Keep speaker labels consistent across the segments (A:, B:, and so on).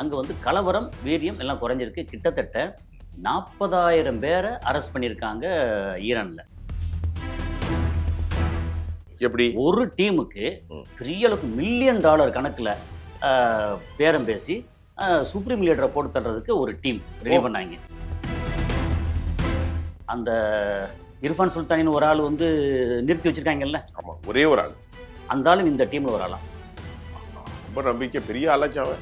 A: அங்கே வந்து கலவரம் வீரியம் எல்லாம் குறைஞ்சிருக்கு. கிட்டத்தட்ட 40,000 பேரை அரெஸ்ட் பண்ணியிருக்காங்க ஈரானில்.
B: எப்படி
A: ஒரு டீமுக்கு பெரிய அளவுக்கு $1 மில்லியன் கணக்கில் பேரம் பேசி சுப்ரீம் லீடரை போட்டு தள்ளுறதுக்கு ஒரு டீம் ரெடி பண்ணாங்க. அந்த இர்ஃபான் சுல்தானின்னு ஒரு ஆள் வந்து நிறுத்தி வச்சிருக்காங்கல்ல.
B: ஆமாம், ஒரே ஒரு ஆள்.
A: அந்த ஆளும் இந்த டீமில் ஒரு ஆளாம்.
B: ரொம்ப நம்பிக்கை, பெரிய ஆளாச்சாவ.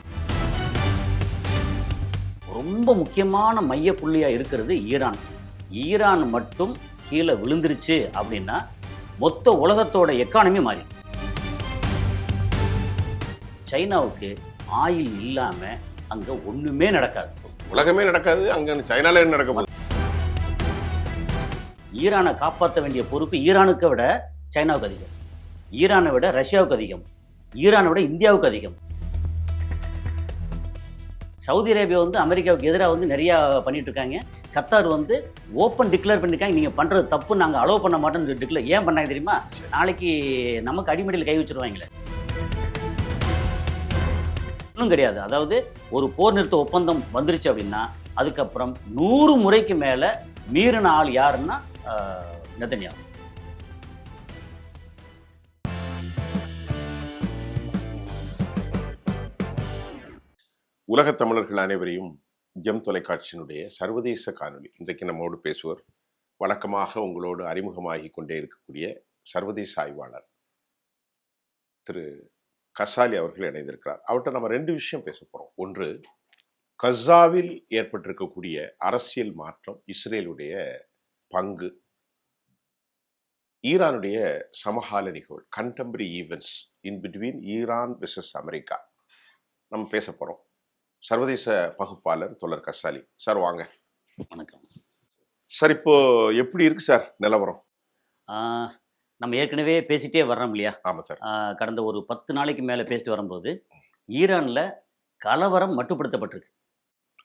A: ரொம்ப முக்கியமான மைய புள்ளியாக இருக்கிறது ஈரான். ஈரான் மட்டும் கீழே விழுந்துருச்சு அப்படின்னா மொத்த உலகத்தோட எக்கானமி மாறி. சைனாவுக்கு ஆயில் இல்லாமல் அங்கே ஒன்றுமே நடக்காது.
B: உலகமே நடக்காது. அங்கே சைனால என்ன நடக்க போகுது?
A: ஈரானை காப்பாற்ற வேண்டிய பொறுப்பு ஈரானுக்கு விட சைனாவுக்கு அதிகம், ஈரானை விட ரஷ்யாவுக்கு அதிகம், ஈரானை விட இந்தியாவுக்கு அதிகம். சவுதி அரேபியா வந்து அமெரிக்காவுக்கு எதிராக வந்து நிறையா பண்ணிட்டு இருக்காங்க. கத்தார் வந்து ஓப்பன் டிக்ளேர் பண்ணியிருக்காங்க, நீங்கள் பண்ணுறது தப்பு, நாங்கள் அலோவ் பண்ண மாட்டோம்னு டிக்ளேர். ஏன் பண்ணாங்க தெரியுமா? நாளைக்கு நமக்கு அடிமடியில் கை வச்சுருவாங்களே. இன்னும் கிடையாது. அதாவது ஒரு போர் நிறுத்த ஒப்பந்தம் வந்துருச்சு அப்படின்னா அதுக்கப்புறம் 100 முறைக்கு மேலே மீறின ஆள் யாருன்னா நெதன்யாஹு.
B: உலகத் தமிழர்கள் அனைவரையும் ஜெம் தொலைக்காட்சியினுடைய சர்வதேச காணொளி இன்றைக்கு நம்மோடு பேசுவோர் வழக்கமாக உங்களோடு அறிமுகமாகி கொண்டே இருக்கக்கூடிய சர்வதேச ஆய்வாளர் திரு கசாலி அவர்கள் இணைந்திருக்கிறார். அவர்கிட்ட நம்ம 2 விஷயம் பேச போகிறோம். ஒன்று, கசாவில் ஏற்பட்டிருக்கக்கூடிய அரசியல் மாற்றம், இஸ்ரேலுடைய பங்கு, ஈரானுடைய சமகால நிகழ்வு, contemporary events in between Iran versus America நம்ம பேச போகிறோம். சர்வதேச பகுப்பாளர் தோழர் கசாலி சார், வாங்க.
A: வணக்கம்
B: சார். இப்போ எப்படி இருக்கு சார் நிலவரம்?
A: நம்ம ஏற்கனவே பேசிட்டே வர்றோம் இல்லையா?
B: ஆமாம் சார்.
A: கடந்த ஒரு 10 நாளைக்கு மேலே பேசிட்டு வரும்போது ஈரானில் கலவரம் மட்டுப்படுத்தப்பட்டிருக்கு.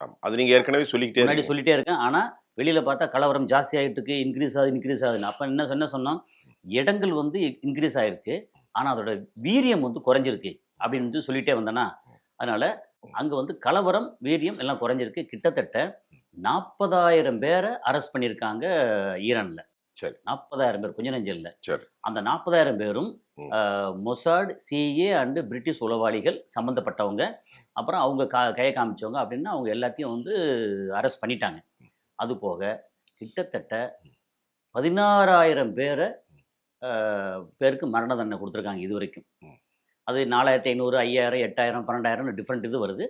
B: ஆமாம், அது நீங்கள் ஏற்கனவே
A: முன்னாடி சொல்லிட்டே இருக்கேன். ஆனால் வெளியில் பார்த்தா கலவரம் ஜாஸ்தி ஆகிட்டு இருக்கு, இன்க்ரீஸ் ஆகுதுன்னு. அப்போ என்ன சொன்னோம், இடங்கள் வந்து இன்க்ரீஸ் ஆகிருக்கு, ஆனால் அதோட வீரியம் வந்து குறைஞ்சிருக்கு அப்படின்னு சொல்லிட்டே வந்தேன்னா, அதனால் அங்கே வந்து கலவரம் வீரியம் எல்லாம் குறைஞ்சிருக்கு. கிட்டத்தட்ட 40,000 பேரை அரெஸ்ட் பண்ணியிருக்காங்க ஈரானில்.
B: சரி,
A: 40,000 பேர், கொஞ்சம் நெஞ்சம் இல்லை.
B: சரி.
A: அந்த 40,000 பேரும் மொசாட், சிஏ அண்டு பிரிட்டிஷ் உளவாளிகள் சம்மந்தப்பட்டவங்க, அப்புறம் அவங்க கையை காமிச்சவங்க அப்படின்னா அவங்க எல்லாத்தையும் வந்து அரெஸ்ட் பண்ணிட்டாங்க. அது போக கிட்டத்தட்ட 16,000 பேருக்கு மரண தண்டனை கொடுத்துருக்காங்க இது வரைக்கும். அது 4,500, 5,000, 8,000, 12,000 டிஃப்ரெண்ட் இது வருது.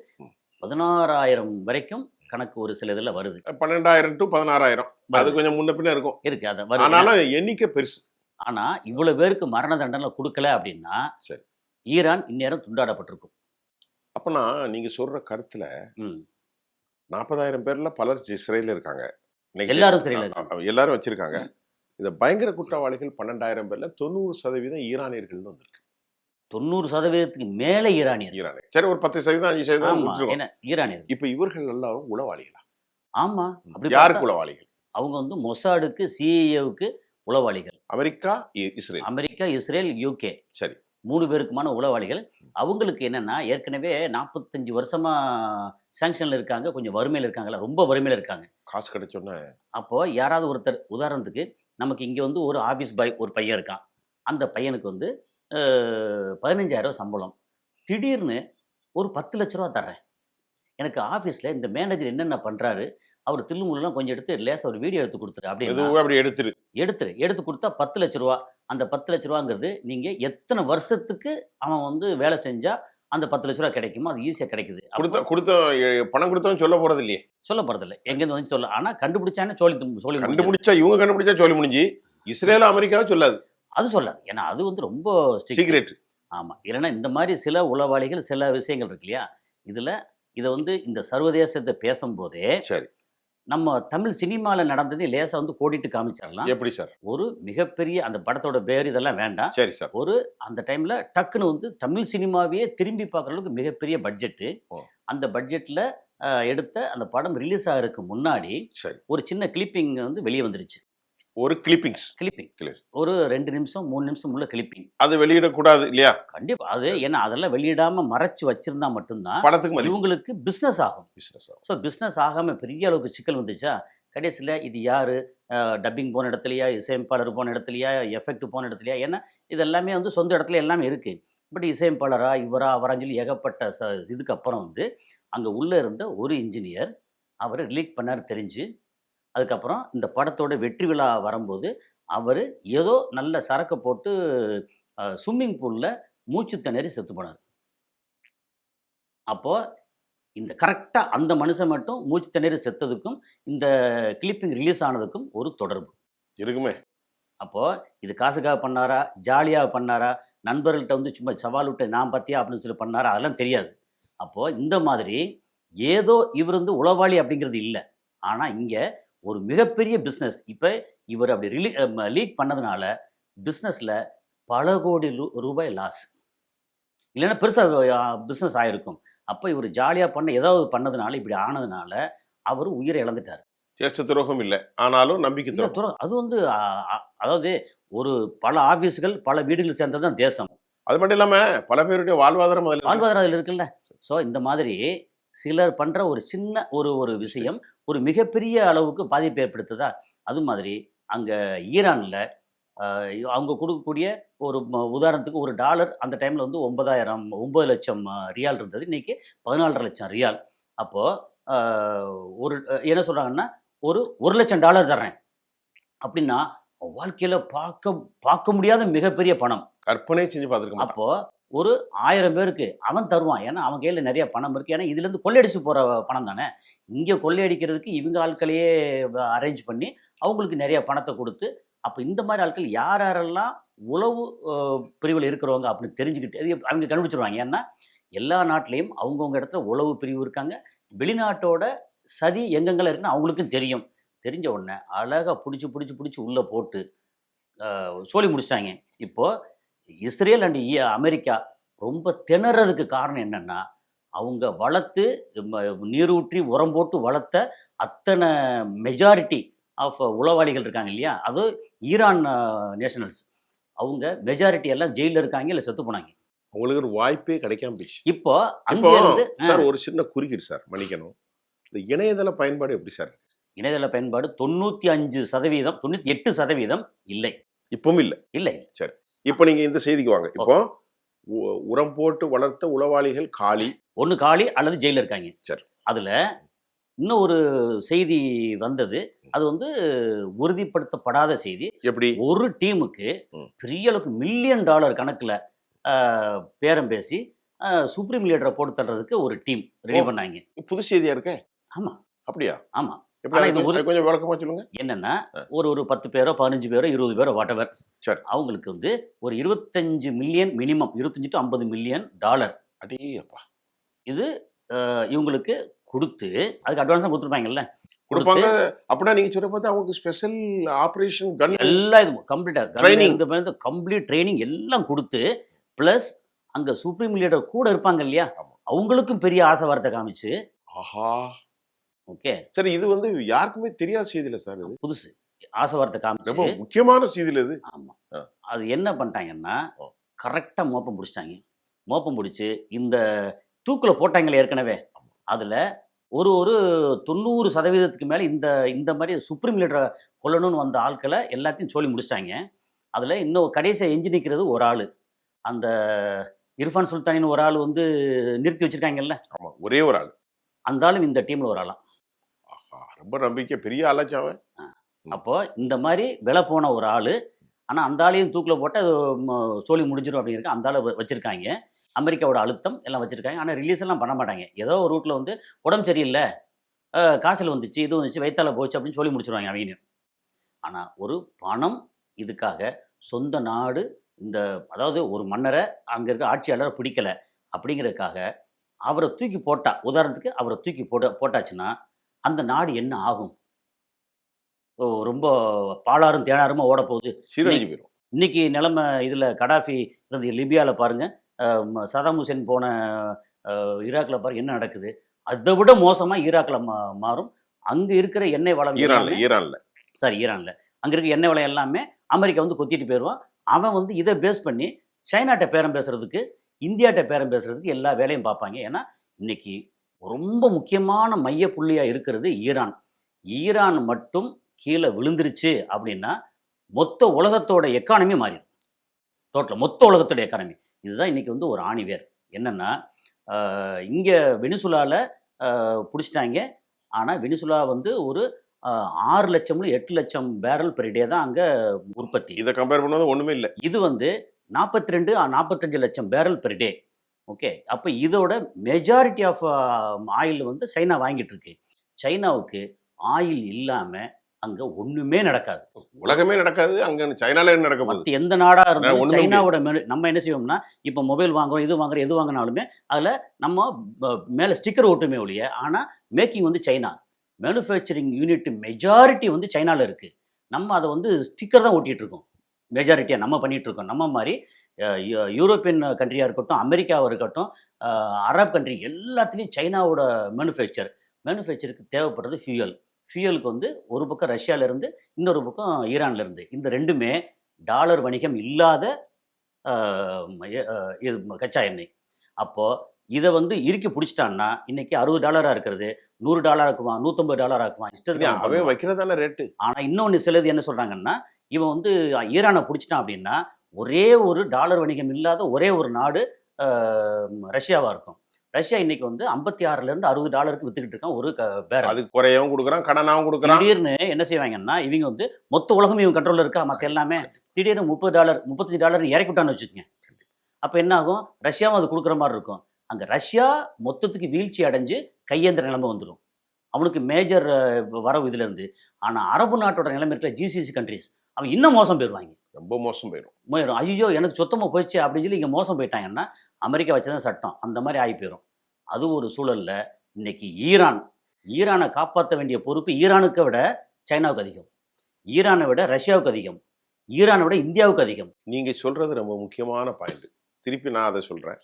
A: 16,000 வரைக்கும் கணக்கு ஒரு சில இதில் வருது.
B: 12,000 to 16,000 அது கொஞ்சம் முன்ன பின்ன இருக்கும்
A: இருக்கு. அதை வருது.
B: ஆனாலும் எண்ணிக்கை பெருசு.
A: ஆனால் இவ்வளோ பேருக்கு மரண தண்டனை கொடுக்கல அப்படின்னா
B: சரி,
A: ஈரான் இந்நேரம் துண்டாடப்பட்டிருக்கும்.
B: அப்போனா நீங்கள் சொல்கிற கருத்தில் 40,000 பேரில் பலர் சிறையில் இருக்காங்க.
A: எல்லாரும் சிறையில் இருக்காங்க,
B: எல்லாரும் வச்சிருக்காங்க. இந்த பயங்கர குற்றவாளிகள் 12,000 பேரில் 90% ஈரானியர்கள்னு வந்திருக்கு.
A: 90% மேலே ஈரானியர்.
B: சரி, ஒரு 10%, 5%
A: ஈரானியர்.
B: இப்போ இவர்கள் எல்லாரும் உளவாளிகளா?
A: ஆமா. அப்படி
B: யாருக்கு உளவாளிகள்?
A: அவங்க வந்து மொசாடுக்கு, சிஏஏவுக்கு உளவாளிகள்.
B: America, Israel.
A: America, Israel, UK.
B: சரி,
A: 3 பேருக்குமான உளவாளிகள். அவங்களுக்கு என்னன்னா ஏற்கனவே 45 வருஷமா சாங்ஷன்ல இருக்காங்க, கொஞ்சம் வறுமையில் இருக்காங்களா, ரொம்ப வறுமையில் இருக்காங்க.
B: காசு கிடைச்சோன்னே
A: அப்போ யாராவது ஒருத்தர், உதாரணத்துக்கு நமக்கு இங்கே வந்து ஒரு ஆஃபீஸ் பாய் ஒரு பையன் இருக்கான். அந்த பையனுக்கு வந்து 15,000 சம்பளம். திடீர்னு ஒரு 10 லட்ச ரூபா தர்றேன், எனக்கு ஆஃபீஸில் இந்த மேனேஜர் என்னென்ன பண்ணுறாரு, அவர் தில்லுமுல்லாம் கொஞ்சம் எடுத்து லேசாக ஒரு வீடியோ எடுத்து கொடுத்துரு
B: அப்படி
A: எடுத்து கொடுத்தா 10 லட்ச ரூபா. அந்த 10 லட்ச ரூபாங்கிறது நீங்கள் எத்தனை வருஷத்துக்கு அவன் வந்து வேலை செஞ்சால் அந்த 10 லட்ச ரூபா கிடைக்குமோ அது ஈஸியாக கிடைக்குது.
B: பணம் கொடுத்தவன் சொல்ல போகிறது இல்லையே,
A: சொல்ல போகிறதில்ல, எங்கேருந்து வந்து சொல்ல. ஆனால் கண்டுபிடிச்சானே
B: கண்டுபிடிச்சா இவங்க கண்டுபிடிச்சா சொல்லி முடிஞ்சு, இஸ்ரேலும் அமெரிக்காவும் சொல்லாது,
A: அது சொல்லாது. ஏன்னா அது வந்து ரொம்ப
B: சீக்ரெட்.
A: ஆமாம். இல்லைன்னா இந்த மாதிரி சில உளவாளிகள் சில விஷயங்கள் இருக்கு இல்லையா, இதை வந்து இந்த சர்வதேசத்தை பேசும்போதே
B: சரி,
A: நம்ம தமிழ் சினிமாவில் நடந்ததே லேசாக வந்து கோடிட்டு காமிச்சிடலாம்.
B: எப்படி சார்?
A: ஒரு மிகப்பெரிய அந்த படத்தோட பேர் இதெல்லாம் வேண்டாம்.
B: சரி சார்.
A: ஒரு அந்த டைமில் டக்குன்னு வந்து தமிழ் சினிமாவையே திரும்பி பார்க்குற அளவுக்கு மிகப்பெரிய பட்ஜெட்டு. அந்த பட்ஜெட்டில் எடுத்த அந்த படம் ரிலீஸ் ஆகிறதுக்கு முன்னாடி ஒரு சின்ன கிளிப்பிங் வந்து வெளியே வந்துருச்சு.
B: ஒரு கிளிப்பிங்ஸ்
A: கிளிப்பிங்
B: Clear.
A: ஒரு 2 நிமிஷம் 3 நிமிஷம் உள்ள கிளிப்பிங்.
B: அது வெளியிடக்கூடாது இல்லையா?
A: கண்டிப்பா அது ஏன்னா அதெல்லாம் வெளியிடாம மறைச்சு வச்சிருந்தா மட்டும்தான்
B: படத்துக்கு மதிப்பு
A: இவங்களுக்கு பிசினஸ் ஆகும்.
B: பிசினஸ் ஆகும்.
A: ஸோ பிஸ்னஸ் ஆகாம பெரிய அளவுக்கு சிக்கல் வந்துச்சா, கடைசியில் இது யாரு டப்பிங் போன இடத்துலையா, இசையமைப்பாளர் போன இடத்துலையா, எஃபெக்ட் போன இடத்துலையா, ஏன்னா இது எல்லாமே வந்து சொந்த இடத்துல எல்லாமே இருக்கு. பட் இசையமைப்பாளரா இவரா அவரான்னு சொல்லி ஏகப்பட்ட இதுக்கு அப்புறம் வந்து அங்கே உள்ளே இருந்த ஒரு இன்ஜினியர் அவர் ரிலீக் பண்ணார் தெரிஞ்சு. அதுக்கப்புறம் இந்த படத்தோட வெற்றி விழா வரும்போது அவர் ஏதோ நல்ல சரக்கை போட்டு ஸ்விம்மிங் பூலில் மூச்சு திணறி செத்து போனார். அப்போது இந்த கரெக்டாக அந்த மனுஷன் மட்டும் மூச்சு திணறி செத்ததுக்கும் இந்த கிளிப்பிங் ரிலீஸ் ஆனதுக்கும் ஒரு தொடர்பு
B: இருக்குமே.
A: அப்போது இது காசுக்காக பண்ணாரா, ஜாலியாக பண்ணாரா, நண்பர்கள்ட்ட வந்து சும்மா சவால் விட்டு நான் பார்த்தியா அப்படின்னு சொல்லி பண்ணாரா, அதெல்லாம் தெரியாது. அப்போது இந்த மாதிரி ஏதோ இவர் வந்து உளவாளி அப்படிங்கிறது இல்லை. ஆனால் இங்கே ஒரு மிகப்பெரிய பிஸ்னஸ் இப்போ இவர் அப்படி லீக் பண்ணதுனால பிஸ்னஸில் பல கோடி ரூபாய் லாஸ். இல்லைன்னா பெருசாக பிஸ்னஸ் ஆகிருக்கும். அப்போ இவர் ஜாலியாக பண்ண ஏதாவது பண்ணதுனால இப்படி ஆனதுனால அவர் உயிரை இழந்துட்டார்.
B: தேச துரோகம் இல்லை, ஆனாலும் நம்பிக்கை துரோகம்.
A: அது வந்து அதாவது ஒரு பல ஆபீஸ்கள் பல வீடுகள் சேர்ந்தது தான் தேசம்.
B: அது மட்டும் இல்லாம பல பேருடைய வாழ்வாதாரம்
A: அதில் இருக்குல்ல. ஸோ இந்த மாதிரி சிலர் பண்ற ஒரு சின்ன ஒரு விஷயம் ஒரு மிகப்பெரிய அளவுக்கு பாதிப்பு ஏற்படுத்துதா. அது மாதிரி அங்க ஈரான்ல அவங்க கொடுக்கக்கூடிய ஒரு உதாரணத்துக்கு ஒரு டாலர் அந்த டைம்ல வந்து 9 லட்சம் ரியால் இருந்தது. இன்னைக்கு 14.5 லட்சம் ரியால். அப்போ ஒரு என்ன சொல்றாங்கன்னா ஒரு லட்சம் டாலர் தர்றேன் அப்படின்னா வாழ்க்கையில பார்க்க முடியாத மிகப்பெரிய பணம்.
B: கற்பனை செஞ்சு பார்த்துருக்கோம்.
A: அப்போ ஒரு 1000 பேருக்கு அவன் தருவான். ஏன்னா அவன் கையில் நிறைய பணம் இருக்கு. ஏன்னா இதுல இருந்து கொள்ளையடிச்சு போற பணம் தானே. இங்க கொள்ளையடிக்கிறதுக்கு இவங்க ஆட்களையே அரேஞ்ச் பண்ணி அவங்களுக்கு நிறைய பணத்தை கொடுத்து, அப்போ இந்த மாதிரி ஆட்கள் யாரெல்லாம் உளவு பிரிவில் இருக்கிறவங்க அப்படின்னு தெரிஞ்சுக்கிட்டு அது அவங்க கண்டுபிடிச்சிருவாங்க. ஏன்னா எல்லா நாட்டிலையும் அவங்கவுங்க இடத்துல உளவு பிரிவு இருக்காங்க. வெளிநாட்டோட சதி எங்கெங்கெல்லாம் இருக்குன்னு அவங்களுக்கும் தெரியும். தெரிஞ்ச உடனே அழகாக பிடிச்சி உள்ளே போட்டு சோழி முடிச்சிட்டாங்க. இப்போது இஸ்ரேல் அண்ட் அமெரிக்கா ரொம்ப திணறதுக்கு காரணம் என்னென்னா அவங்க வளர்த்து நீரூற்றி உரம் போட்டு வளர்த்த அத்தனை மெஜாரிட்டி ஆஃப் உளவாளிகள் இருக்காங்க இல்லையா, அது ஈரான் நேஷனல்ஸ். அவங்க மெஜாரிட்டி எல்லாம் ஜெயிலில் இருக்காங்க, இல்லை செத்து போனாங்க.
B: அவங்களுக்கு ஒரு வாய்ப்பே கிடைக்காம போச்சு.
A: இப்போ அங்கே இருந்து
B: சார் ஒரு சின்ன குறுக்கீடு சார், மன்னிக்கணும். இந்த இணையதள பயன்பாடு எப்படி சார்?
A: இணையதள பயன்பாடு 95%, 98% இல்லை.
B: இப்பவும் இல்லை. சரி, இப்போ நீங்க இந்த செய்திக்கு வாங்க. இப்போ உரம் போட்டு வளர்த்த உளவாளிகள் காலி, ஒன்று
A: காலி அல்லது ஜெயிலில் இருக்காங்க.
B: சரி,
A: அதுல இன்னும் ஒரு செய்தி வந்தது. அது வந்து உறுதிப்படுத்தப்படாத செய்தி.
B: எப்படி
A: ஒரு டீமுக்கு பெரிய அளவுக்கு $1 மில்லியன் கணக்குல பேரம் பேசி சுப்ரீம் லீடரை போட்டு தள்ளுறதுக்கு ஒரு டீம் ரெடி பண்ணாங்க.
B: புது செய்தியா இருக்க?
A: ஆமா.
B: அப்படியா?
A: ஆமா.
B: கொஞ்சம் விளக்கமா சொல்லுங்க.
A: என்னன்னா ஒரு 10 பேரோ 15 பேரோ 20 பேரோ வாட்டவர், அவங்களுக்கு வந்து ஒரு 25 million minimum, 25 to 50 million dollar இது இவங்களுக்கு கொடுத்து அதுக்கு அட்வான்ஸா கொடுத்துருப்பாங்கல்ல,
B: கொடுப்பாங்க. அப்படின்னா நீங்க சொல்ற பார்த்தா அவங்களுக்கு ஸ்பெஷல் ஆபரேஷன் கன்
A: எல்லாம் இது கம்ப்ளீட் ட்ரைனிங் எல்லாம் கொடுத்து, பிளஸ் அங்க சுப்ரீம் லீடர் கூட இருப்பாங்க இல்லையா, அவங்களுக்கும் பெரிய ஆசை வார்த்தை காமிச்சு.
B: ஆஹா,
A: ஓகே
B: சரி. இது வந்து யாருக்குமே தெரியாத செய்தி இல்லை சார், இது
A: புதுசு ஆசை வார்த்தை காமிச்சு,
B: ரொம்ப முக்கியமான செய்தி இது.
A: ஆமா. அது என்ன பண்ணிட்டாங்கன்னா கரெக்டா மோப்பம் பிடிச்சிட்டாங்க. மோப்பம் பிடிச்சி இந்த தூக்குல போட்டாங்களே ஏற்கனவே, அதுல ஒரு 90% மேல இந்த மாதிரி சுப்ரீம் லீடரை கொல்லணும்னு வந்த ஆட்களை எல்லாத்தையும் சொல்லி முடிச்சிட்டாங்க. அதுல இன்னும் கடைசியாக எஞ்சி நிற்கிறது ஒரு ஆள், அந்த இர்ஃபான் சுல்தானின்னு ஒரு ஆள் வந்து நிறுத்தி வச்சிருக்காங்கல்ல,
B: ஒரே ஒரு ஆள்.
A: அந்த ஆளும் இந்த டீம்ல ஒரு ஆளாம்.
B: ரொம்ப நம்பிக்கை, பெரிய ஆளாச்சாவன்.
A: அப்போ இந்த மாதிரி விலை போன ஒரு ஆள், ஆனால் அந்த ஆளையும் தூக்கில் போட்டு அது சோழி முடிஞ்சிடும் அப்படிங்கிறது அந்த ஆளை வச்சுருக்காங்க. அமெரிக்காவோட அழுத்தம் எல்லாம் வச்சுருக்காங்க. ஆனால் ரிலீஸ் எல்லாம் பண்ண மாட்டாங்க. ஏதோ ஒரு ரூட்டில் வந்து உடம்பு சரியில்லை, காய்ச்சல் வந்துச்சு, இது வந்துச்சு, வயிற்றால போச்சு அப்படின்னு சொல்லி முடிச்சிருவாங்க அவங்க. ஆனால் ஒரு பணம் இதுக்காக சொந்த நாடு, இந்த அதாவது ஒரு மன்னரை அங்கே இருக்க ஆட்சியாளரை பிடிக்கலை அப்படிங்கிறதுக்காக அவரை தூக்கி போட்டா, உதாரணத்துக்கு அவரை தூக்கி போட்டாச்சுன்னா அந்த நாடு என்ன ஆகும்? ரொம்ப பாலாரும் தேனாருமா ஓட போகுது. இன்னைக்கு நிலைமை இதில் கடாஃபி இருந்த லிபியாவில் பாருங்க, சதாம் ஹுசேன் போன ஈராக்கில் பாருங்க என்ன நடக்குது. அதை விட மோசமாக ஈராக்கில் மாறும். அங்கே இருக்கிற எண்ணெய் வளம் ஈரானில் அங்கே இருக்க எண்ணெய் விலை எல்லாமே அமெரிக்கா வந்து கொத்திட்டு போயிடுவான். அவன் வந்து இதை பேஸ் பண்ணி சைனாட்ட பேரம் பேசுறதுக்கு, இந்தியாட்ட பேரம் பேசுறதுக்கு எல்லா வேலையும் பார்ப்பாங்க. ஏன்னா இன்னைக்கு ரொம்ப முக்கியமான மைய புள்ளியா இருக்கிறது ஈரான். ஈரான் மட்டும் கீழே விழுந்துருச்சு அப்படின்னா மொத்த உலகத்தோட எக்கானமி மாறிடும். டோட்டல் மொத்த உலகத்தோட எக்கானமி. இதுதான் இன்னைக்கு வந்து ஒரு ஆணிவேர். என்னன்னா இங்கே வெனிசுலாவில் பிடிச்சிட்டாங்க. ஆனால் வெனிசுலா வந்து ஒரு 6 லட்சம் 8 லட்சம் பேரல் பெர் டே தான் அங்கே உற்பத்தி.
B: இதை கம்பேர் பண்ணுவது ஒண்ணுமே இல்லை.
A: இது வந்து 42 45 லட்சம் பேரல் பெர் டே. ஓகே, அப்போ இதோட மெஜாரிட்டி ஆஃப் ஆயில் வந்து சைனா வாங்கிட்டு இருக்கு. சைனாவுக்கு ஆயில் இல்லாமல் அங்கே ஒன்றுமே நடக்காது.
B: உலகமே நடக்காது. அங்க சைனால என்ன நடக்க போகுது?
A: மற்ற எந்த நாடா இருந்தாலும்
B: ஒண்ணுமே
A: சைனாவோட நம்ம என்ன செய்வோம்னா, இப்போ மொபைல் வாங்குறோம், இது வாங்குறோம், எது வாங்கினாலுமே அதில் நம்ம மேலே ஸ்டிக்கர் ஓட்டுமே ஒழிய, ஆனால் மேக்கிங் வந்து சைனா. மேனுஃபேக்சரிங் யூனிட் மெஜாரிட்டி வந்து சைனாவில் இருக்குது. நம்ம அதை வந்து ஸ்டிக்கர் தான் ஓட்டிகிட்டு இருக்கோம். மெஜாரிட்டியாக நம்ம பண்ணிகிட்டு இருக்கோம். நம்ம மாதிரி யூரோப்பியன் கண்ட்ரியாக இருக்கட்டும், அமெரிக்காவாக இருக்கட்டும், அரப் கண்ட்ரி எல்லாத்துலேயும் சைனாவோட மேனுஃபேக்சருக்கு தேவைப்படுறது ஃபியூயலுக்கு வந்து ஒரு பக்கம் ரஷ்யாவிலேருந்து, இன்னொரு பக்கம் ஈரான்லேருந்து. இந்த ரெண்டுமே டாலர் வணிகம் இல்லாத இது கச்சா எண்ணெய். அப்போது இதை வந்து இறுக்கி பிடிச்சிட்டான்னா இன்னைக்கு $60 இருக்கிறது $100 ஆக்குவான், $150 ஆக்குவான், இஷ்டத்துக்கு
B: அவன் வைக்கிறதான ரேட்டு.
A: ஆனால் இன்னொன்று சிலது என்ன சொல்கிறாங்கன்னா, இவன் வந்து ஈரானை பிடிச்சிட்டான் அப்படின்னா ஒரே ஒரு டாலர் வணிகம் இல்லாத ஒரே ஒரு நாடு ரஷ்யாவாக இருக்கும். ரஷ்யா இன்னைக்கு வந்து $56 $60 வித்துக்கிட்டு இருக்கான் ஒரு பேரல்.
B: அது குறையவும் கொடுக்குறான், கடனாவும் கொடுக்குறான்.
A: திடீர்னு என்ன செய்வாங்கன்னா, இவங்க வந்து மொத்த உலகம் இவங்க கண்ட்ரோலில் இருக்கா, மற்ற எல்லாமே திடீர்னு $30 $35 இறக்கி விட்டான்னு வச்சுக்கோங்க. அப்போ என்ன ஆகும், ரஷ்யாவும் அது கொடுக்குற மாதிரி இருக்கும். அங்கே ரஷ்யா மொத்தத்துக்கு வீழ்ச்சி அடைஞ்சு கையேந்திர நிலைமை வந்துடும். அவனுக்கு மேஜர் வரவு இதுலேருந்து. ஆனால் அரபு நாட்டோட நிலைமை இருக்கிற ஜிசிசி கண்ட்ரிஸ் அவன் இன்னும் மோசம் போயிடுவாங்க.
B: ரொம்ப மோசம் போயிடும்.
A: ஐயோ எனக்கு சுத்தமாக போயிடுச்சு அப்படின்னு சொல்லி இங்கே மோசம் போயிட்டாங்கன்னா அமெரிக்கா வச்சதான் சட்டம் அந்த மாதிரி ஆகி போயிடும். அது ஒரு சூழலில் இன்னைக்கு ஈரானை காப்பாற்ற வேண்டிய பொறுப்பு ஈரானுக்கு விட சைனாவுக்கு அதிகம், ஈரானை விட ரஷ்யாவுக்கு அதிகம், ஈரானை விட இந்தியாவுக்கு அதிகம்.
B: நீங்க சொல்றது ரொம்ப முக்கியமான பாயிண்ட். திருப்பி நான் அதை சொல்றேன்.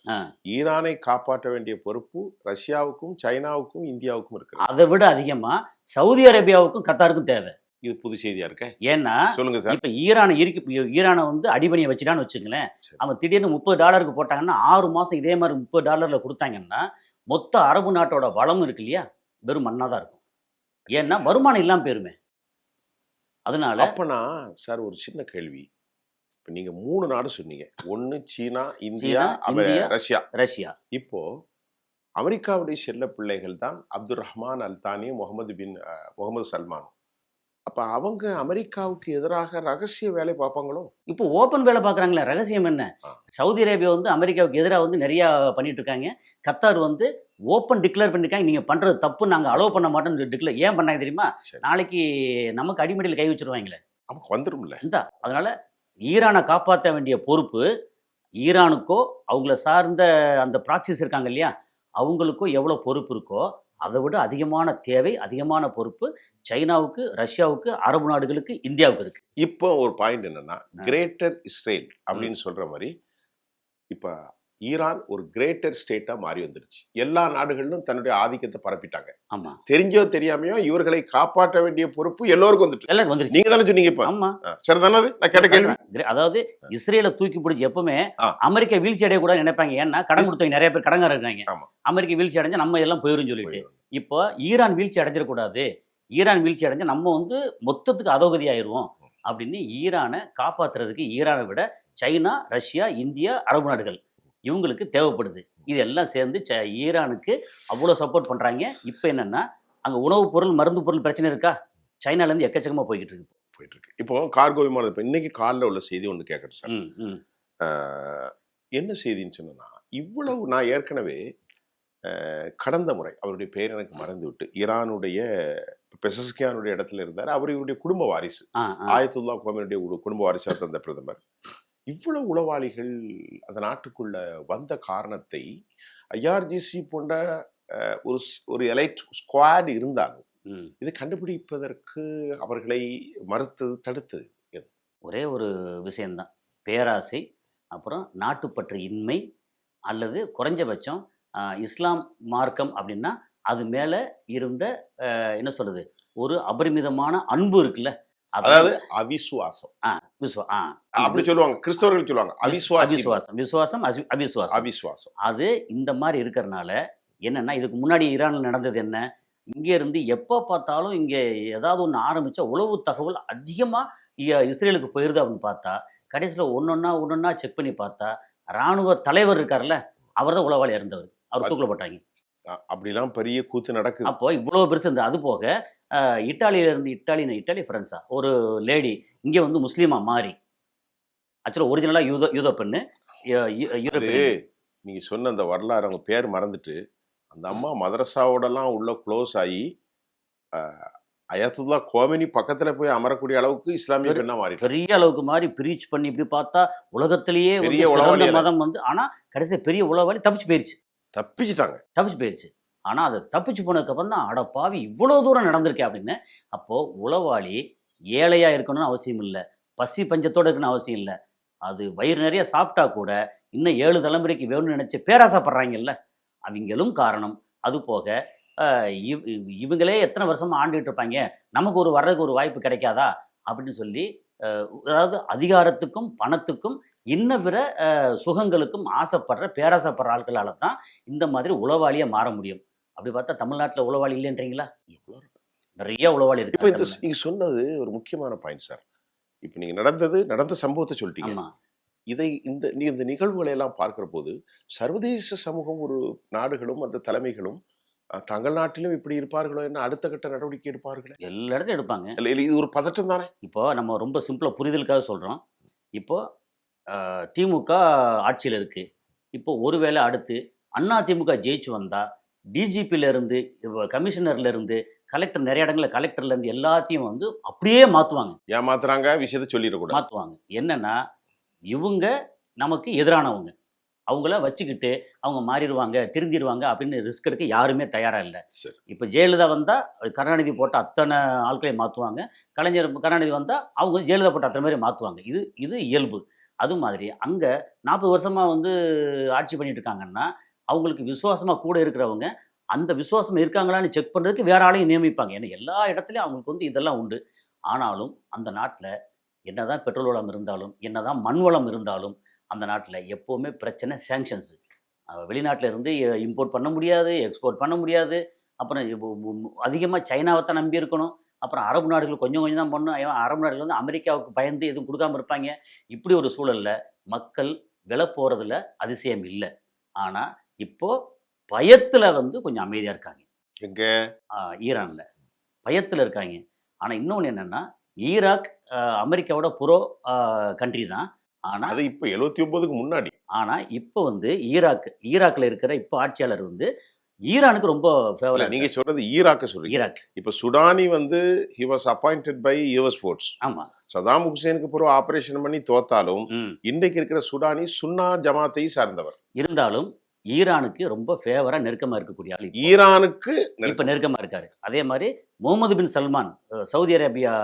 B: ஈரானை காப்பாற்ற வேண்டிய பொறுப்பு ரஷ்யாவுக்கும் சைனாவுக்கும் இந்தியாவுக்கும் இருக்கு.
A: அதை விட அதிகமா சவுதி அரேபியாவுக்கும் கத்தாருக்கும் தேவை.
B: இது புது செய்தியா இருக்க.
A: ஏன்னா
B: சொல்லுங்க சார்.
A: இப்ப ஈரானை வந்து அடிபணியை வச்சுட்டான்னு வச்சுங்களேன். அவன் திடீர்னு $30 போட்டாங்கன்னா 6 மாசம் இதே மாதிரி $30 கொடுத்தாங்கன்னா மொத்த அரபு நாட்டோட வளம் இருக்கு இல்லையா, வெறும் மண்ணா தான் இருக்கும். ஏன்னா வருமானம் இல்லாம போயிருமே. அதனால
B: அப்பனா சார் ஒரு சின்ன கேள்வி. இப்போ நீங்க 3 நாடு சொன்னீங்க. ஒன்னு சீனா, இந்தியா, ரஷ்யா. இப்போ அமெரிக்காவுடைய செல்ல பிள்ளைகள் தான் அப்துல் ரஹ்மான் அல்தானி, முகமது சல்மான். அப்ப அவங்க அமெரிக்காவுக்கு எதிராக ரகசிய வேலை பார்ப்பாங்களோ?
A: இப்போ ஓப்பன் வேலை பார்க்குறாங்களே, ரகசியம் என்ன? சவுதி அரேபியா வந்து அமெரிக்காவுக்கு எதிராக வந்து நிறையா பண்ணிட்டு இருக்காங்க. கத்தார் வந்து ஓப்பன் டிக்ளேர் பண்ணிருக்காங்க, நீங்க பண்றது தப்பு, நாங்க அலோவ் பண்ண மாட்டோம்னு டிக்ளேர். ஏன் பண்ணாங்க தெரியுமா? நாளைக்கு நமக்கு அடிமடியில் கை வச்சிருவாங்களே,
B: நமக்கு வந்துரும்ல.
A: அதனால ஈரானை காப்பாற்ற வேண்டிய பொறுப்பு ஈரானுக்கோ அவங்கள சார்ந்த அந்த ப்ராக்சிஸ் இருக்காங்க இல்லையா, அவங்களுக்கோ எவ்வளோ பொறுப்பு இருக்கோ அதை விட அதிகமான தேவை, அதிகமான பொறுப்பு சைனாவுக்கு, ரஷ்யாவுக்கு, அரபு நாடுகளுக்கு, இந்தியாவுக்கு இருக்கு.
B: இப்போ ஒரு பாயிண்ட் என்னன்னா, கிரேட்டர் இஸ்ரேல் அப்படின்னு சொல்ற மாதிரி இப்ப ஈரான் ஒரு கிரேட்டர் ஸ்டேட்டா மாறி வந்துருச்சு. எல்லா நாடுகளிலும் தன்னுடைய ஆதிக்கத்தை பரப்பிட்டாங்க.
A: ஆமா,
B: தெரிஞ்சோ தெரியாமையோ இவர்களை காப்பாற்ற வேண்டிய பொறுப்பு எல்லோருக்கும் வந்துட்டு.
A: எல்லாருக்கும் வந்துருச்சு.
B: நீங்க தானே சொன்னீங்க இப்ப.
A: ஆமா,
B: சரிதானே? நான் கேட்ட கேள்வி.
A: அதாவது இஸ்ரேலை தூக்கி பிடிச்சி எப்பவுமே அமெரிக்கா வீழ்ச்சி அடைய கூட நினைப்பாங்க. ஏன்னா கடன் கொடுத்தவங்க நிறைய பேர் கடங்கார இருக்காங்க. அமெரிக்கா வீழ்ச்சி அடைஞ்சா நம்ம எல்லாம் போயிரும் சொல்லிட்டு. இப்போ ஈரான் வீழ்ச்சி அடைஞ்சிடக்கூடாது, ஈரான் வீழ்ச்சி அடைஞ்சா நம்ம வந்து மொத்தத்துக்கு அதோகதி ஆயிடுவோம் அப்படின்னு ஈரானை காப்பாற்றுறதுக்கு ஈரானை விட சைனா, ரஷ்யா, இந்தியா, அரபு நாடுகள் இவங்களுக்கு தேவைப்படுது. இதெல்லாம் சேர்ந்து ஈரானுக்கு அவ்வளோ சப்போர்ட் பண்ணுறாங்க. இப்போ என்னென்னா அங்கே உணவுப் பொருள், மருந்து பொருள் பிரச்சனை இருக்கா, சைனாலேருந்து எக்கச்சக்கமாக போய்கிட்டு இருக்கு.
B: இப்போ கார்கோ விமானம். இப்போ இன்னைக்கு காலில் உள்ள செய்தி ஒன்று கேட்குறேன் சார். என்ன செய்தின்னு சொன்னா, இவ்வளவு நான் ஏற்கனவே கடந்த முறை அவருடைய பெயர் எனக்கு மறந்து விட்டு, ஈரானுடைய பெசஸ்கியானுடைய இடத்துல இருந்தார். அவருடைய குடும்ப வாரிசு, ஆயத்துல்லா கோமேனுடைய குடும்ப வாரிசாக இருந்த பிரதமர். இவ்வளவு உளவாளிகள் அந்த நாட்டுக்குள்ள வந்த காரணத்தை ஐஆர்ஜிசி போன்ற ஒரு எலைட் ஸ்குவாட் இருந்தாலும் இதை கண்டுபிடிப்பதற்கு அவர்களை மறுத்தது, தடுத்தது எது?
A: ஒரே ஒரு விஷயம்தான், பேராசை, அப்புறம் நாட்டுப்பற்று இன்மை, அல்லது குறைஞ்சபட்சம் இஸ்லாம் மார்க்கம் அப்படின்னா அது மேலே இருந்த என்ன சொல்கிறது, ஒரு அபரிமிதமான அன்பு இருக்குல்ல,
B: அதாவது அவிசுவாசம்.
A: ஆ விஸ்வா ஆ
B: அப்படி சொல்லுவாங்க, கிறிஸ்தவர்கள் சொல்லுவாங்க அவிசுவாசி,
A: விசுவாசம் அவிசுவாசம்.
B: அவிசுவாசம்.
A: அது இந்த மாதிரி இருக்கிறனால என்னன்னா, இதுக்கு முன்னாடி ஈரான்ல நடந்தது என்ன? இங்க இருந்து எப்ப பார்த்தாலும் இங்க ஏதாவது ஒண்ணு ஆரம்பிச்சா உளவு தகவல் அதிகமா இஸ்ரேலுக்கு போயிருது அப்படின்னு பார்த்தா, கடைசியில ஒண்ணொன்னா செக் பண்ணி பார்த்தா, ராணுவ தலைவர் இருக்கார்ல, அவர் தான் உளவாளியா இருந்தவர். அவர் தூக்குல போட்டாங்க.
B: அப்படிலாம் பெரிய கூத்து நடக்குது.
A: அப்போ இவ்வளோ பெருசு இருந்தது. அது போக இட்டாலியில இருந்து இட்டாலி ஃப்ரான்ஸா ஒரு லேடி இங்க வந்து முஸ்லீமா மாறி, ஆக்சுவலா ஒரிஜினலா யூத பெண்ணு.
B: அது நீங்க சொன்ன அந்த வரலாறு அவங்க பேர் மறந்துட்டு, அந்த அம்மா மதரசாவோடலாம் உள்ள க்ளோஸ் ஆகி அயத்துல்லா கோமெனி பக்கத்துல போய் அமரக்கூடிய அளவுக்கு இஸ்லாமிய பெண்ணா மாறி,
A: பெரிய அளவுக்கு மாறி பிரீச் பண்ணி இப்படி பார்த்தா உலகத்திலேயே
B: பெரிய
A: வந்து
B: உளவாளி
A: சிறந்த
B: அல்ல.
A: மதம் வந்து, ஆனா கடைசி பெரிய உளவாளி தப்பிச்சு போயிருச்சு.
B: தப்பிச்சிட்டாங்க.
A: ஆனா அது தப்பிச்சு போனதுக்கு அப்புறம் தான் அட பாவி இவ்வளவு தூரம் நடந்திருக்கே அப்படின்னு. அப்போ உளவாளி ஏழையா இருக்கணும்னு அவசியம் இல்லை, பசி பஞ்சத்தோட இருக்கணும்னு அவசியம் இல்லை. அது வயிறு நிறைய சாப்பிட்டா கூட இன்னும் 7 தலைமுறைக்கு வேணும்னு நினைச்சு பேராசைப்படுறாங்கல்ல, அவங்களும் காரணம். அது போக இவங்களே எத்தனை வருஷமா ஆண்டுகிட்டு இருப்பாங்க, நமக்கு வர்றதுக்கு ஒரு வாய்ப்பு கிடைக்காதா அப்படின்னு சொல்லி, அதாவது அதிகாரத்துக்கும் பணத்துக்கும் இன்ன பிற சுகங்களுக்கும் பேராசைப்படுற ஆட்களால தான் இந்த மாதிரி உளவாளியா மாற முடியும். அப்படி பார்த்தா தமிழ்நாட்டில் உளவாளி இல்லைன்றீங்களா? நிறைய உளவாளி
B: இப்ப
A: இருக்கு.
B: நீங்க சொன்னது ஒரு முக்கியமான பாயிண்ட் சார். இப்ப நீங்க நடந்த சம்பவத்தை சொல்லிட்டீங்க.
A: ஆமா,
B: இந்த நிகழ்வுகளை எல்லாம் பார்க்கிற போது சர்வதேச சமூகம், ஒரு நாடுகளும் அந்த தலைமைகளும் தங்கள் நாட்டிலும் இப்படி இருப்பார்களோ என்ன, அடுத்த கட்ட நடவடிக்கை எடுப்பார்களே.
A: எல்லா இடத்தையும் எடுப்பாங்க.
B: இல்ல இது ஒரு பதட்டம் தானே.
A: இப்போ நம்ம ரொம்ப சிம்பிளா புரிதலுக்காக சொல்றோம். இப்போ திமுக ஆட்சியில் இருக்கு. இப்போ ஒருவேளை அடுத்து அண்ணா திமுக ஜெயிச்சு வந்தா டிஜிபில இருந்து கமிஷனர்ல இருந்து கலெக்டர், நிறைய இடங்கள்ல கலெக்டர்ல இருந்து எல்லாத்தையும் வந்து அப்படியே மாத்துவாங்க.
B: ஏமாத்துறாங்க, விஷயத்தை சொல்லிடக்கூடாது.
A: மாத்துவாங்க. என்னன்னா, இவங்க நமக்கு எதிரானவங்க, அவங்கள வச்சுக்கிட்டு அவங்க மாறிடுவாங்க, திருந்திடுவாங்க அப்படின்னு ரிஸ்க் எடுக்க யாருமே தயாரா இல்லை. இப்போ ஜெயலலிதா வந்தா கருணாநிதி போட்ட அத்தனை ஆட்களையும் மாற்றுவாங்க, கருணாநிதி வந்தா அவங்க ஜெயலலிதா போட்ட அத்தனை பேரையும் மாற்றுவாங்க. இது இயல்பு. அது மாதிரி அங்கே 40 வருஷமா வந்து ஆட்சி பண்ணிட்டு இருக்காங்கன்னா, அவங்களுக்கு விசுவாசமா கூட இருக்கிறவங்க அந்த விசுவாசம் இருக்காங்களான்னு செக் பண்ணுறதுக்கு வேற ஆளையும் நியமிப்பாங்க. ஏன்னா எல்லா இடத்துலையும் அவங்களுக்கு வந்து இதெல்லாம் உண்டு. ஆனாலும் அந்த நாட்டில் என்னதான் பெட்ரோல் வளம் இருந்தாலும், என்னதான் மண் வளம் இருந்தாலும், அந்த நாட்டில் எப்போவுமே பிரச்சனை சேங்ஷன்ஸு. வெளிநாட்டில் இருந்து இம்போர்ட் பண்ண முடியாது, எக்ஸ்போர்ட் பண்ண முடியாது. அப்புறம் அதிகமாக சைனாவை தான் நம்பி இருக்கணும். அப்புறம் அரபு நாடுகள் கொஞ்சம் கொஞ்சம் தான் பண்ணணும். அரபு நாடுகள் வந்து அமெரிக்காவுக்கு பயந்து எதுவும் கொடுக்காம இருப்பாங்க. இப்படி ஒரு சூழலில் மக்கள் விலை போகிறதுல அதிசயம் இல்லை. ஆனால் இப்போ பயத்தில் வந்து கொஞ்சம் அமைதியாக இருக்காங்க.
B: எங்க
A: ஈரானில் பயத்தில் இருக்காங்க. ஆனால் இன்னொன்று என்னென்னா, ஈராக் அமெரிக்காவோட புரோ கண்ட்ரி தான். ஆனால்
B: அது இப்போ 79க்கு முன்னாடி.
A: ஆனால் இப்போ வந்து ஈராக்கில் இருக்கிற இப்போ ஆட்சியாளர் வந்து ஈரானுக்கு ரொம்ப ஃபேவரட்.
B: நீங்க சொல்றது ஈராக்க சொல்றீங்க.
A: ஈராக்
B: இப்போ சுடானி வந்து he was appointed by US force.
A: ஆமா,
B: சதாம் ஹுசேனுக்கு பிறகு ஆபரேஷன் பண்ணி தோத்தாலும் இன்றைக்கு இருக்கிற சுடானி சுன்னா ஜமாத்தை சார்ந்தவர்.
A: இருந்தாலும் ஈரானுக்கு ரொம்ப ஃபேவரா நெருக்கமா இருக்கக்கூடிய ஆள்.
B: ஈரானுக்கு
A: இப்ப நெருக்கமா இருக்காரு. அதே மாதிரி Mohammed bin Salman, Saudi Arabia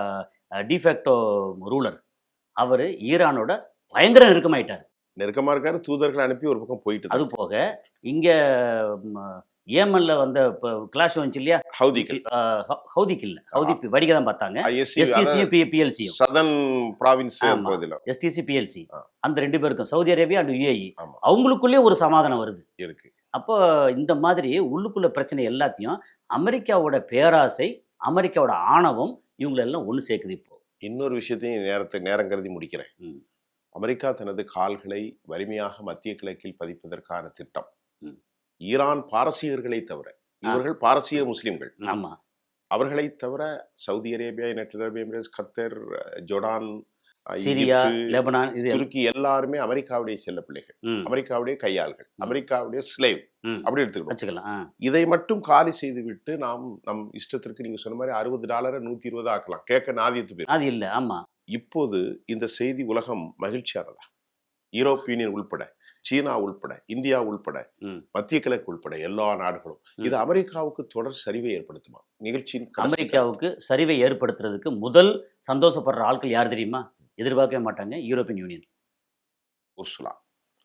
A: de facto ruler, அவரு ஈரானோட பயங்கர நெருக்கமாயிட்டாரு.
B: நெருக்கமா இருக்காரு, தூதர்கள் அனுப்பி ஒரு பக்கம் போயிட்டு.
A: அது போக இங்க ஏமன்ல வந்த கிளாஷ் வந்துச்சு இல்லையா, ஹவுதிக்கு இல்ல, ஹவுதி வெடிக்க தான் பார்த்தாங்க. எஸ்டிசியும்
B: சதர்ன் ப்ராவின்ஸ்
A: எஸ்டிசி பிஎல்சி அந்த 2 பேருக்கும் சவுதி அரேபியா அண்ட் யுஏஇ அவங்களுக்குள்ளே ஒரு சமாதானம் வருது
B: இருக்கு.
A: அப்போ இந்த மாதிரி உள்ளுக்குள்ள பிரச்சனை எல்லாத்தையும் அமெரிக்காவோட பேராசை, அமெரிக்காவோட ஆணவம் இவங்களெல்லாம் ஒன்று சேர்க்குது. இப்போ
B: இன்னொரு விஷயத்தையும் நேரம் கருதி முடிக்கிறேன். அமெரிக்கா தனது கால்களை வலிமையாக மத்திய கிழக்கில் பதிப்பதற்கான திட்டம். ஈரான் பாரசீகர்களை தவிர, இவர்கள் பாரசீக முஸ்லிம்கள்,
A: ஆமா,
B: அவர்களை தவிர சவுதி அரேபியா, யுனைடெட் அரபு எமிரேட்ஸ், கத்தர், ஜோர்டான்,
A: சிரியா, லெபனான்,
B: துருக்கி எல்லாருமே அமெரிக்காவுடைய செல்ல பிள்ளைகள், அமெரிக்காவுடைய கையாள்கள், அமெரிக்காவுடைய ஸ்லேவ் அப்படி எடுத்துக்கலாம். இதை மட்டும் காலி செய்து விட்டு நம் இஷ்டத்திற்கு நீங்க சொன்ன மாதிரி $60 $120 ஆக்கலாம். கேட்க நாதியத்து பேர்
A: அது இல்ல. ஆமா,
B: இப்போது இந்த செய்தி உலகம் மகிழ்ச்சியானதா? யூரோப்பிய யூனியன் உள்பட, சீனா உள்பட, இந்தியா உள்பட, மத்திய கிழக்கு உள்பட எல்லா நாடுகளும் இது அமெரிக்காவுக்கு தொடர் சரிவை ஏற்படுத்துமா? நிகழ்ச்சியின்
A: அமெரிக்காவுக்கு சரிவை ஏற்படுத்துறதுக்கு முதல் சந்தோஷப்படுற ஆட்கள் யார் தெரியுமா? எதிர்பார்க்கவே மாட்டாங்க, யூரோப்பியன் யூனியன்.
B: உர்சுலா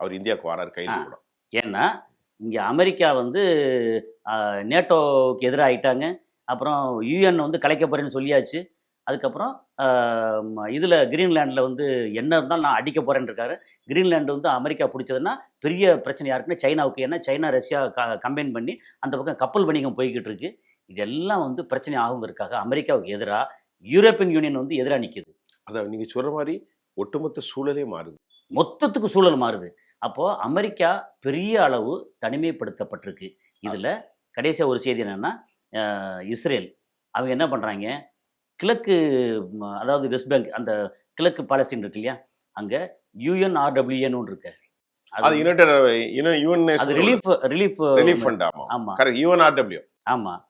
B: அவர் இந்தியாவுக்கு வராரு கையில் கூட.
A: ஏன்னா இங்கே அமெரிக்கா வந்து நேட்டோவுக்கு எதிராக ஆயிட்டாங்க. அப்புறம் யூஎன் வந்து கலைக்க போறேன்னு சொல்லியாச்சு. அதுக்கப்புறம் இதில் கிரீன்லாண்டில் வந்து என்ன இருந்தாலும் நான் அடிக்க போகிறேன்னு இருக்காரு. கிரீன்லாண்டு வந்து அமெரிக்கா பிடிச்சதுன்னா பெரிய பிரச்சனை யாருக்குன்னா சைனாவுக்கு. ஏன்னா சைனா ரஷ்யா கம்பைன் பண்ணி அந்த பக்கம் கப்பல் வணிகம் போய்கிட்டு இருக்கு. இதெல்லாம் வந்து பிரச்சனை ஆகுங்கிறதுக்காக அமெரிக்காவுக்கு எதிராக யூரோப்பியன் யூனியன் வந்து எதிராக நிற்கிது.
B: அதை நீங்கள் சொல்கிற மாதிரி ஒட்டுமொத்த சூழலே மாறுது.
A: மொத்தத்துக்கு சூழல் மாறுது. அப்போது அமெரிக்கா பெரிய அளவு தனிமைப்படுத்தப்பட்டிருக்கு. இதில் கடைசியாக ஒரு செய்தி என்னென்னா, இஸ்ரேல் அவங்க என்ன பண்ணுறாங்க, கிழக்கு அதாவது வெஸ்ட் பேங்க் அந்த கிழக்கு பாலஸ்தீன் இருக்கு இல்லையா, அங்கே யுஎன்ஆர்டபிள்யூன்னு ஒன்று இருக்கு.
B: அது
A: அது ரிலீஃப்
B: ஃபண்ட்.
A: ஆமாம்
B: கரெக்ட், யுஎன்ஆர்டபிள்யூ.
A: ஆமாம்,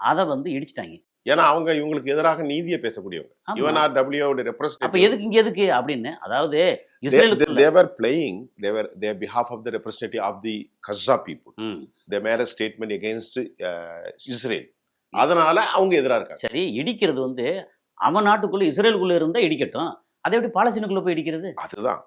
A: அதை வந்து இடிச்சிட்டாங்க.
B: ஏன்னா அவங்க இவங்களுக்கு எதிராக நீதியை பேசக்கூடியவங்க. UNRWA representative.
A: அப்ப எதுக்கு அப்படின்னு, அதாவது இஸ்ரேலுக்கு
B: they were playing, they behalf of the representative of the Gaza people. They made a statement against Israel. அதனால அவங்க எதிராக இருக்காங்க.
A: சரி, இடிக்கிறது வந்து அவன் நாட்டுக்குள்ள இஸ்ரேலுக்குள்ள இருந்தா இடிக்கட்டும். அதை எப்படி பாலஸ்தீனுக்குள்ள போய் இடிக்கிறது?
B: அதுதான்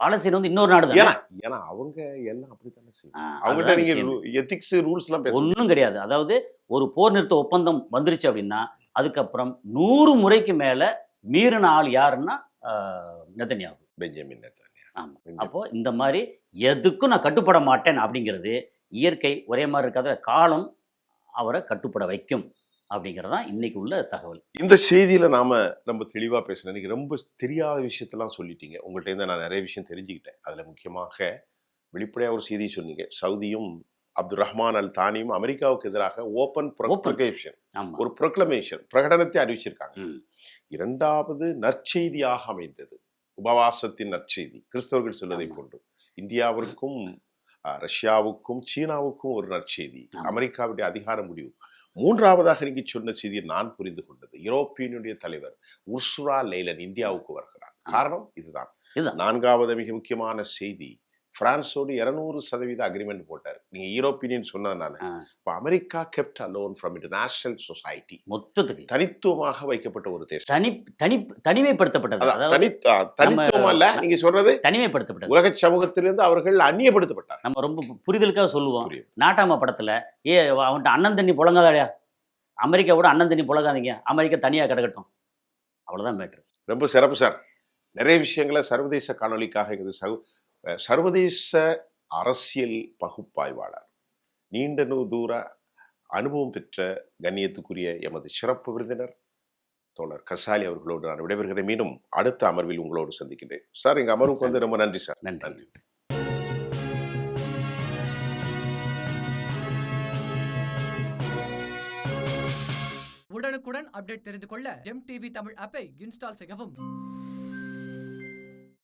A: பாலஸ்தீன் வந்து இன்னொரு நாடு தான்.
B: ஏன்னா அவங்க எல்லாம் அப்படித்தானே செய்வாங்க. அவங்ககிட்ட நீங்க எத்திக்ஸ் ரூல்ஸ் எல்லாம்
A: ஒன்றும் கிடையாது. அதாவது ஒரு போர் நிறுத்த ஒப்பந்தம் வந்துருச்சு அப்படின்னா அதுக்கப்புறம் 100 முறைக்கு மேல மீறின ஆள் யாருன்னா நெதன்யாகு,
B: பெஞ்சமின் நெதன்யாகு.
A: ஆமா. அப்போ இந்த மாதிரி எதுக்கும் நான் கட்டுப்பட மாட்டேன் அப்படிங்கிறது இயற்கை ஒரே மாதிரி இருக்காத, காலம் அவரை கட்டுப்பட வைக்கும் அப்படிங்கிறதான் இன்னைக்கு உள்ள தகவல்.
B: இந்த செய்தியில நம்ம தெளிவா பேசணும். இன்னைக்கு ரொம்ப தெரியாத விஷயத்தெல்லாம் சொல்லிட்டீங்க. உங்கள்கிட்ட இருந்து நான் நிறைய விஷயம் தெரிஞ்சுக்கிட்டேன். அதுல முக்கியமாக வெளிப்படையா ஒரு செய்தி சொன்னீங்க. சவுதியும் அப்துல் ரஹ்மான் அல் தானியும் அமெரிக்காவுக்கு எதிராக ஓபன் ஒரு ப்ரொக்ளமேஷன் பிரகடனத்தை அறிவிச்சிருக்காங்க. இரண்டாவது நற்செய்தியாக அமைந்தது, உபவாசத்தின் நற்செய்தி. கிறிஸ்தவர்கள் சொல்வதை போன்று இந்தியாவிற்கும் ரஷ்யாவுக்கும் சீனாவுக்கும் ஒரு நற்செய்தி, அமெரிக்காவுடைய அதிகார முடிவு. மூன்றாவதாக நீங்க சொன்ன செய்தியை நான் புரிந்து கொண்டது, யூரோப்பியனுடைய தலைவர் உர்சுலா லேலன் இந்தியாவுக்கு வருகிறார். காரணம் இதுதான். நான்காவது மிக முக்கியமான செய்தி, பிரான்ஸோடு 200% அக்ரிமெண்ட் போட்டார். நீங்க யூரோப்பியன் சொன்னதுனால இப்ப America kept alone from international society. மொத்தத்துக்கு தனித்துவமாக வைக்கப்பட்ட ஒரு தேசம்.
A: தனிமைப்படுத்தப்பட்டது.
B: தனித்துவம் அல்ல, நீங்க சொல்றது
A: தனிமைப்படுத்தப்பட்டது.
B: உலக சமூகத்திலிருந்து அவர்கள் அந்நியப்படுத்தப்பட்டார்.
A: நம்ம ரொம்ப புரிதலுக்காக சொல்லுவோம். நாட்டாம படத்துல அவன்கிட்ட அண்ணன் தண்ணி புழங்காதாடையா, அமெரிக்காவோட அண்ணன் தண்ணி புழங்காதீங்க, அமெரிக்கா தனியா கிடக்கட்டும், அவ்வளவுதான் மேட்ரு.
B: ரொம்ப சிறப்பு சார். நிறைய விஷயங்களை சர்வதேச காணொலிக்காக சர்வதேச அரசியல் பகுப்பாய்வாளர், நீண்ட தூர அனுபவம் பெற்ற கண்ணியத்துக்குரிய எமது சிறப்பு விருந்தினர் தோழர் கசாலி அவர்களோடு நான் விடைபெறுகிறேன். மீண்டும் அடுத்த அமர்வில் உங்களோடு சந்திக்கிறேன். சார், எங்க அமர்வுக்கு வந்து ரொம்ப நன்றி சார்.
A: நன்றி.
C: உடனுக்குடன் அப்டேட் தெரிந்து கொள்ள ஜெம் டிவி தமிழ் ஆப்பை இன்ஸ்டால் செய்யவும்.